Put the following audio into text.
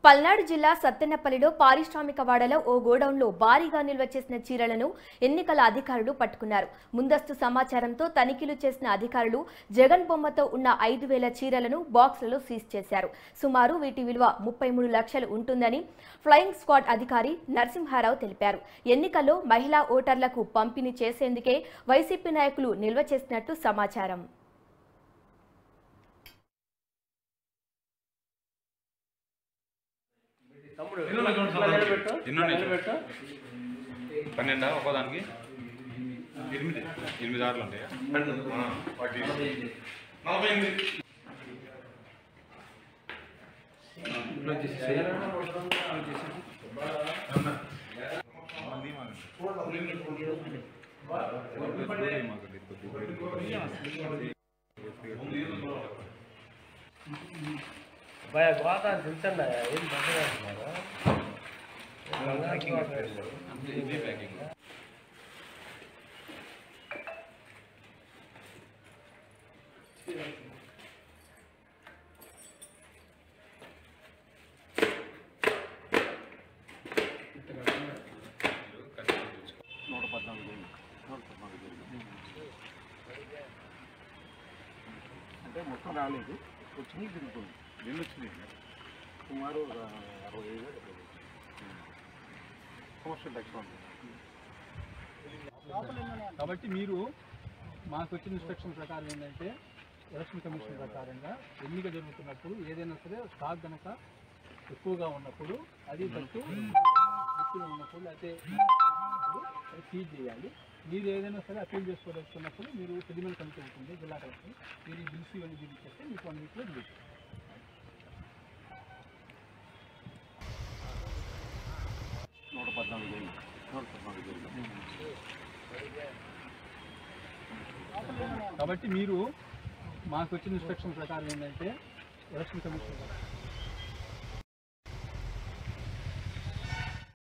పల్నాడు జిల్లా సత్తెనపల్లిలో పారిశ్రామిక వాడలో ఓ గోడౌన్లో భారీగా నిల్వ చేసిన చీరలను ఎన్నికల అధికారులు పట్టుకున్నారు. ముందస్తు సమాచారంతో తనిఖీలు చేసిన అధికారులు జగన్ బొమ్మతో ఉన్న 5,000 చీరలను బాక్సులలో సీజ్ చేశారు. సుమారు వీటి విలువ 33 లక్షలు ఉంటుందని ఫ్లయింగ్ స్క్వాడ్ అధికారి నరసింహారావు తెలిపారు. ఎన్నికల్లో మహిళా ఓటర్లకు పంపిణీ చేసేందుకే వైసీపీ నాయకులు నిల్వ చేసినట్టు సమాచారం. పన్నెండా ఒక్కోదానికి 8 ఆర్లు ఉంటాయా? భయ గోత తింటున్నా ఏం పట్టుకుంటున్నారా అంటే మొత్తం రాలేదు, వచ్చింది తిరుగుతుంది. ఎన్ని వచ్చింది? సుమారు 65,000 కమర్షియల్ ట్యాక్స్ ఉంది. కాబట్టి మీరు మాకు వచ్చిన ఇన్స్ట్రక్షన్ ప్రకారం ఏంటంటే ఎలక్షన్ కమిషన్ ప్రకారంగా ఎన్నిక జరుగుతున్నప్పుడు ఏదైనా సరే స్టాక్ కనుక ఎక్కువగా ఉన్నప్పుడు అది తక్కువ ఎక్కువ ఉన్నప్పుడు అయితే సీజ్ చేయాలి. మీరు ఏదైనా సరే అపీల్ చేసుకోదలుచుకున్నప్పుడు మీరు సెడిమెంట్ కమిటీ ఉంటుంది జిల్లా కలెక్టర్, మీరు ఈ బిల్స్ ఇవన్నీ చూపించేస్తే మీకు 1 వీక్లో రిలీజ్. కాబట్టి మీరు మాకు వచ్చిన ఇన్స్ట్రక్షన్ ప్రకారం ఏంటంటే ఎలక్షన్ కమిషన్